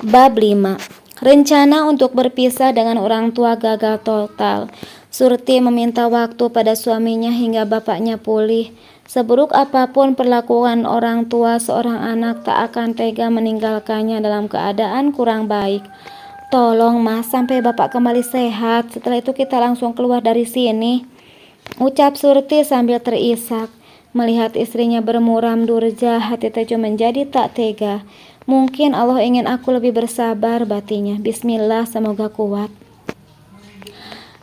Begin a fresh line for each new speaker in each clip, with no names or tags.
Bab 5. Rencana untuk berpisah dengan orang tua gagal total. Surti meminta waktu pada suaminya hingga bapaknya pulih. Seburuk apapun perlakuan orang tua, seorang anak tak akan tega meninggalkannya dalam keadaan kurang baik. Tolong mas, sampai bapak kembali sehat. Setelah itu kita langsung keluar dari sini, ucap Surti sambil terisak. Melihat istrinya bermuram durja, hati Tejo menjadi tak tega. Mungkin Allah ingin aku lebih bersabar, batinya. Bismillah, semoga kuat.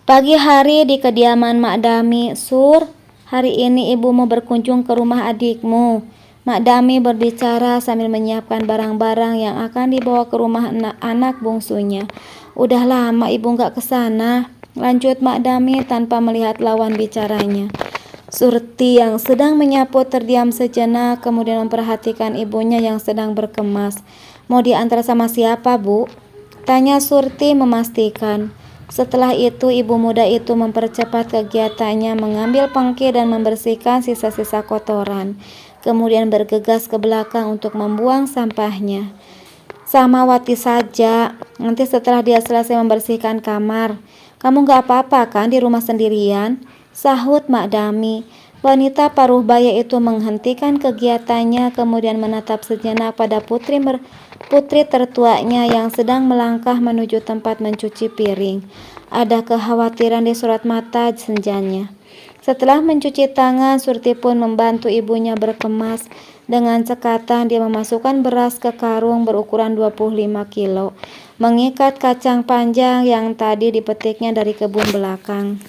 Pagi hari di kediaman Mak Dami. Sur, hari ini ibu mau berkunjung ke rumah adikmu. Mak Dami berbicara sambil menyiapkan barang-barang yang akan dibawa ke rumah anak bungsunya. Udah lama ibu gak kesana, lanjut Mak Dami tanpa melihat lawan bicaranya. Surti yang sedang menyapu terdiam sejenak, kemudian memperhatikan ibunya yang sedang berkemas. Mau diantar sama siapa, Bu? Tanya Surti memastikan. Setelah itu ibu muda itu mempercepat kegiatannya, mengambil pengki dan membersihkan sisa-sisa kotoran. Kemudian bergegas ke belakang untuk membuang sampahnya. Sama Wati saja, nanti setelah dia selesai membersihkan kamar. Kamu gak apa-apa kan di rumah sendirian? Sahut Mak Dami. Wanita paruh baya itu menghentikan kegiatannya, kemudian menatap sejenak pada putri tertuanya yang sedang melangkah menuju tempat mencuci piring. Ada kekhawatiran di sorot mata senjanya. Setelah mencuci tangan, Surti pun membantu ibunya berkemas. Dengan cekatan dia memasukkan beras ke karung berukuran 25 kilo, mengikat kacang panjang yang tadi dipetiknya dari kebun belakang.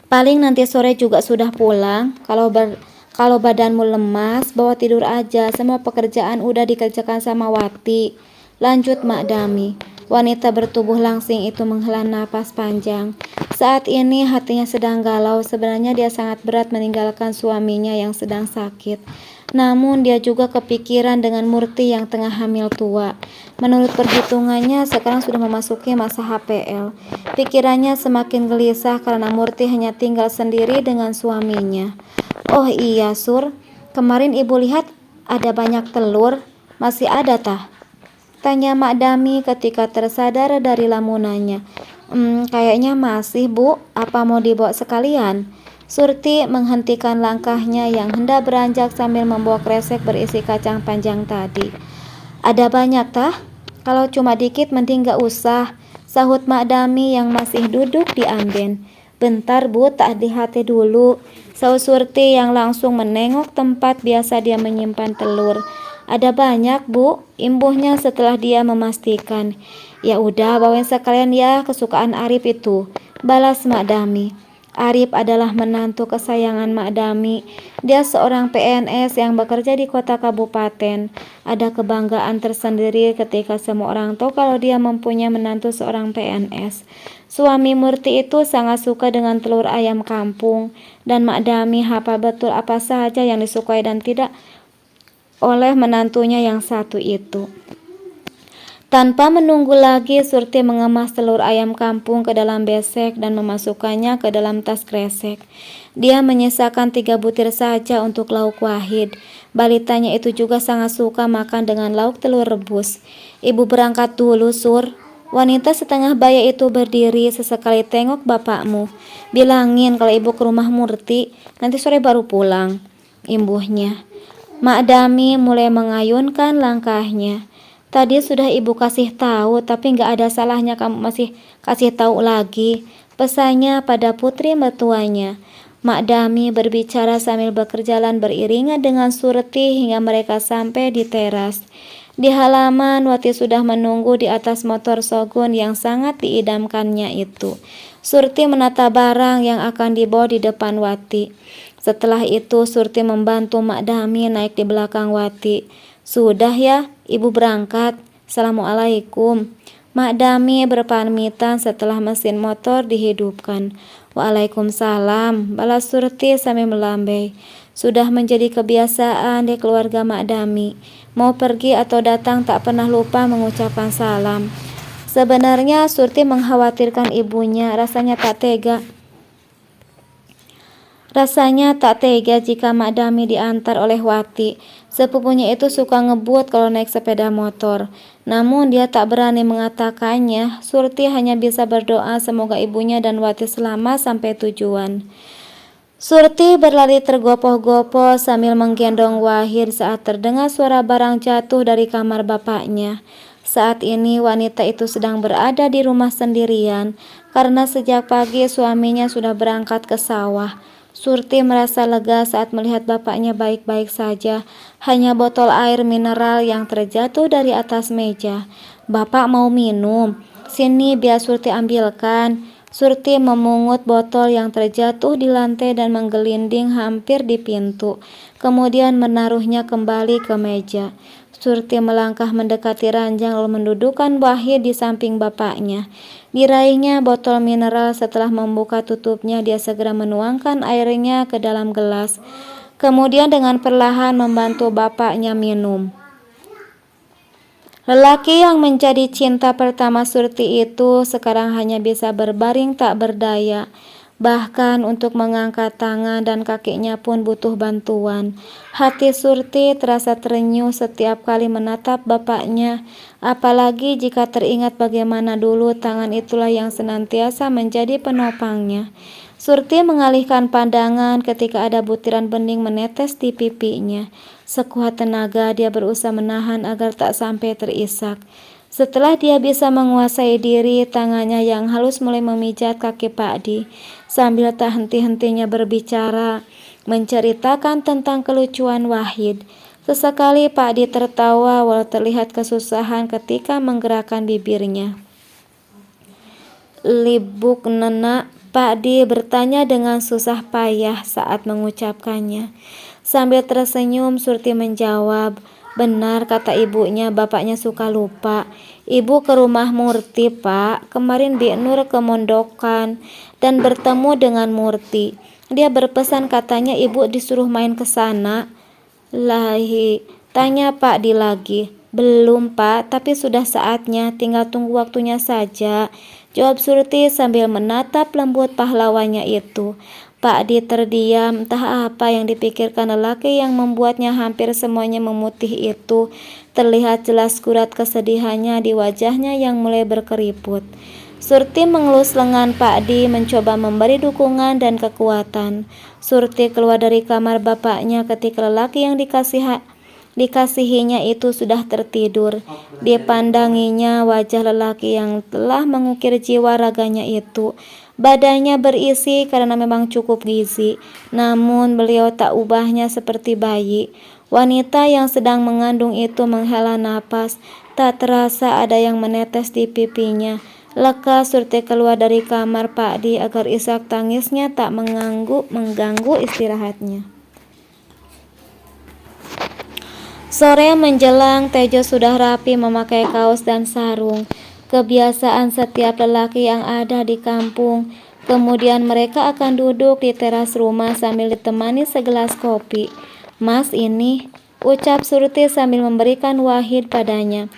Paling nanti sore juga sudah pulang. Kalau badanmu lemas, bawa tidur aja. Semua pekerjaan udah dikerjakan sama Wati, lanjut Mak Dami. Wanita bertubuh langsing itu menghela napas panjang. Saat ini hatinya sedang galau. Sebenarnya dia sangat berat meninggalkan suaminya yang sedang sakit. Namun dia juga kepikiran dengan Murti yang tengah hamil tua. Menurut perhitungannya sekarang sudah memasuki masa HPL. Pikirannya semakin gelisah karena Murti hanya tinggal sendiri dengan suaminya. Oh iya Sur, kemarin ibu lihat ada banyak telur. Masih ada tah? Tanya Mak Dami ketika tersadar dari lamunannya. Kayaknya masih Bu, apa mau dibawa sekalian? Surti menghentikan langkahnya yang hendak beranjak sambil membawa kresek berisi kacang panjang tadi. Ada banyak tah? Kalau cuma dikit mending gak usah, sahut Mak Dami yang masih duduk di amben. Bentar Bu, tak hati dulu, sahut Surti yang langsung menengok tempat biasa dia menyimpan telur. Ada banyak Bu, imbuhnya setelah dia memastikan. Ya udah, bawain sekalian ya, kesukaan Arif itu, balas Mak Dami. Arif adalah menantu kesayangan Mak Dami. Dia seorang PNS yang bekerja di kota kabupaten. Ada kebanggaan tersendiri ketika semua orang tahu kalau dia mempunyai menantu seorang PNS. Suami Murti itu sangat suka dengan telur ayam kampung, dan Mak Dami hafal betul apa saja yang disukai dan tidak oleh menantunya yang satu itu. Tanpa menunggu lagi, Surti mengemas telur ayam kampung ke dalam besek dan memasukkannya ke dalam tas kresek. Dia menyisakan 3 butir saja untuk lauk Wahid. Balitanya itu juga sangat suka makan dengan lauk telur rebus. Ibu berangkat dulu, Sur. Wanita setengah baya itu berdiri. Sesekali tengok bapakmu. Bilangin kalau ibu ke rumah Murti, nanti sore baru pulang, imbuhnya. Mak Dami mulai mengayunkan langkahnya. Tadi sudah ibu kasih tahu, tapi gak ada salahnya kamu masih kasih tahu lagi, pesannya pada putri mertuanya. Mak Dami berbicara sambil berjalan beriringan dengan Surti hingga mereka sampai di teras. Di halaman, Wati sudah menunggu di atas motor Shogun yang sangat diidamkannya itu. Surti menata barang yang akan dibawa di depan Wati. Setelah itu Surti membantu Mak Dami naik di belakang Wati. Sudah ya, ibu berangkat. Assalamualaikum. Mak Dami berpamitan setelah mesin motor dihidupkan. Waalaikumsalam, balas Surti sambil melambai. Sudah menjadi kebiasaan di keluarga Mak Dami. Mau pergi atau datang tak pernah lupa mengucapkan salam. Sebenarnya Surti mengkhawatirkan ibunya, rasanya tak tega. Rasanya tak tega jika Mak Dami diantar oleh Wati. Sepupunya itu suka ngebut kalau naik sepeda motor. Namun dia tak berani mengatakannya. Surti hanya bisa berdoa semoga ibunya dan Wati selamat sampai tujuan. Surti berlari tergopoh-gopoh sambil menggendong Wahid saat terdengar suara barang jatuh dari kamar bapaknya. Saat ini wanita itu sedang berada di rumah sendirian karena sejak pagi suaminya sudah berangkat ke sawah. Surti merasa lega saat melihat bapaknya baik-baik saja. Hanya botol air mineral yang terjatuh dari atas meja. "Bapak mau minum? Sini biar Surti ambilkan." Surti memungut botol yang terjatuh di lantai dan menggelinding hampir di pintu. Kemudian menaruhnya kembali ke meja. Surti melangkah mendekati ranjang lalu mendudukkan Wahid di samping bapaknya. Diraihnya botol mineral. Setelah membuka tutupnya, dia segera menuangkan airnya ke dalam gelas. Kemudian dengan perlahan membantu bapaknya minum. Lelaki yang menjadi cinta pertama Surti itu sekarang hanya bisa berbaring tak berdaya. Bahkan untuk mengangkat tangan dan kakinya pun butuh bantuan. Hati Surti terasa terenyuh setiap kali menatap bapaknya. Apalagi jika teringat bagaimana dulu tangan itulah yang senantiasa menjadi penopangnya. Surti mengalihkan pandangan ketika ada butiran bening menetes di pipinya. Sekuat tenaga dia berusaha menahan agar tak sampai terisak. Setelah dia bisa menguasai diri, tangannya yang halus mulai memijat kaki Pakdi. Sambil tak henti-hentinya berbicara, menceritakan tentang kelucuan Wahid. Sesekali Pakdi tertawa walau terlihat kesusahan ketika menggerakkan bibirnya. "Libuk nenak?" Pakdi bertanya dengan susah payah saat mengucapkannya. Sambil tersenyum, Surti menjawab, "Benar kata ibunya, bapaknya suka lupa. Ibu ke rumah Murti, Pak. Kemarin Bik Nur ke mondokan dan bertemu dengan Murti. Dia berpesan katanya ibu disuruh main ke sana." "Lahi," tanya Pakdi lagi. "Belum, Pak, tapi sudah saatnya, tinggal tunggu waktunya saja," jawab Surti sambil menatap lembut pahlawannya itu. Pakdi terdiam, entah apa yang dipikirkan lelaki yang membuatnya hampir semuanya memutih itu. Terlihat jelas kurat kesedihannya di wajahnya yang mulai berkeriput. Surti mengelus lengan Pakdi, mencoba memberi dukungan dan kekuatan. Surti keluar dari kamar bapaknya ketika lelaki yang dikasihinya itu sudah tertidur. Dipandanginya wajah lelaki yang telah mengukir jiwa raganya itu. Badannya berisi karena memang cukup gizi, namun beliau tak ubahnya seperti bayi. Wanita yang sedang mengandung itu menghela napas, tak terasa ada yang menetes di pipinya. Lekas Surti keluar dari kamar Pakdi agar isak tangisnya tak mengganggu istirahatnya. Sore menjelang, Tejo sudah rapi memakai kaos dan sarung. Kebiasaan setiap lelaki yang ada di kampung. Kemudian mereka akan duduk di teras rumah sambil ditemani segelas kopi. "Mas, ini," ucap Surti sambil memberikan Wahid padanya.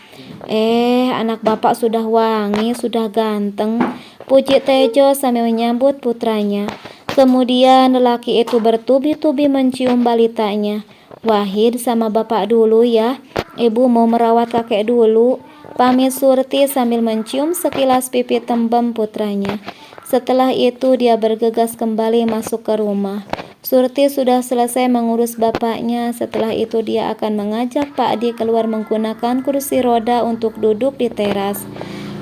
Anak bapak sudah wangi, sudah ganteng," puji Tejo sambil menyambut putranya. Kemudian lelaki itu bertubi-tubi mencium balitanya. "Wahid, sama bapak dulu ya, ibu mau merawat kakek dulu," pamit Surti sambil mencium sekilas pipi tembem putranya. Setelah itu dia bergegas kembali masuk ke rumah. Surti sudah selesai mengurus bapaknya. Setelah itu dia akan mengajak Pakdi keluar menggunakan kursi roda untuk duduk di teras.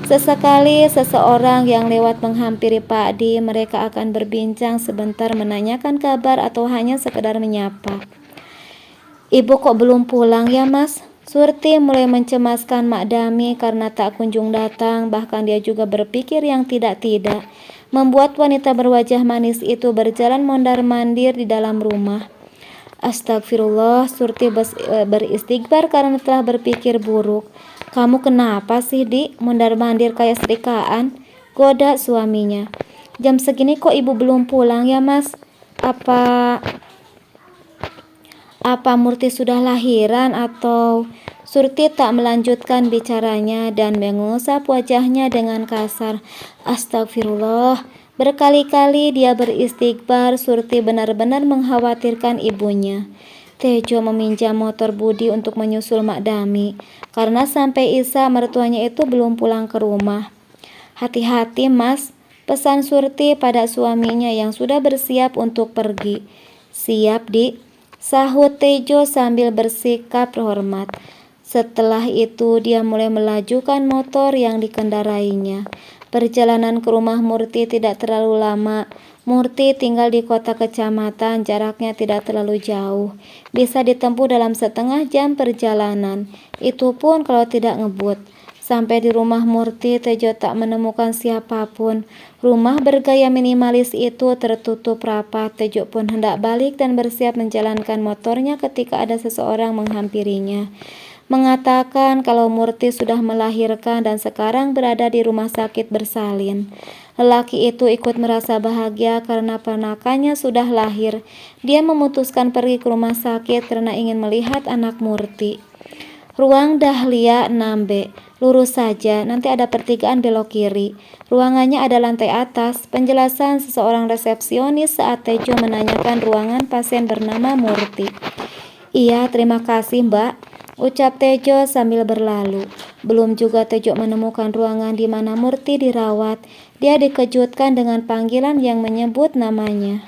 Sesekali seseorang yang lewat menghampiri Pakdi, mereka akan berbincang sebentar, menanyakan kabar atau hanya sekedar menyapa. "Ibu kok belum pulang ya, Mas?" Surti mulai mencemaskan Mak Dami karena tak kunjung datang. Bahkan dia juga berpikir yang tidak-tidak. Membuat wanita berwajah manis itu berjalan mondar-mandir di dalam rumah. Astagfirullah, Surti beristighfar karena telah berpikir buruk. "Kamu kenapa sih, Dik? Mondar-mandir kayak setrikaan?" goda suaminya. "Jam segini kok ibu belum pulang ya, Mas? Apa Murti sudah lahiran atau?" Surti tak melanjutkan bicaranya dan mengusap wajahnya dengan kasar. "Astagfirullah, Berkali-kali dia beristighfar. Surti benar-benar mengkhawatirkan ibunya. Tejo meminjam motor Budi untuk menyusul Mak Dami, karena sampai Isa mertuanya itu belum pulang ke rumah. "Hati-hati Mas," pesan Surti pada suaminya yang sudah bersiap untuk pergi. "Siap, Dik," sahut Tejo sambil bersikap hormat. Setelah itu dia mulai melajukan motor yang dikendarainya. Perjalanan ke rumah Murti tidak terlalu lama. Murti tinggal di kota kecamatan, jaraknya tidak terlalu jauh. Bisa ditempuh dalam setengah jam perjalanan, itu pun kalau tidak ngebut. Sampai di rumah Murti, Tejo tak menemukan siapapun. Rumah bergaya minimalis itu tertutup rapat. Tejo pun hendak balik dan bersiap menjalankan motornya ketika ada seseorang menghampirinya, mengatakan kalau Murti sudah melahirkan dan sekarang berada di rumah sakit bersalin. Lelaki itu ikut merasa bahagia karena ponakannya sudah lahir. Dia memutuskan pergi ke rumah sakit karena ingin melihat anak Murti. "Ruang Dahlia 6B, lurus saja, nanti ada pertigaan belok kiri. Ruangannya ada lantai atas," penjelasan seseorang resepsionis saat Tejo menanyakan ruangan pasien bernama Murti. "Iya, terima kasih Mbak," ucap Tejo sambil berlalu. Belum juga Tejo menemukan ruangan di mana Murti dirawat, dia dikejutkan dengan panggilan yang menyebut namanya.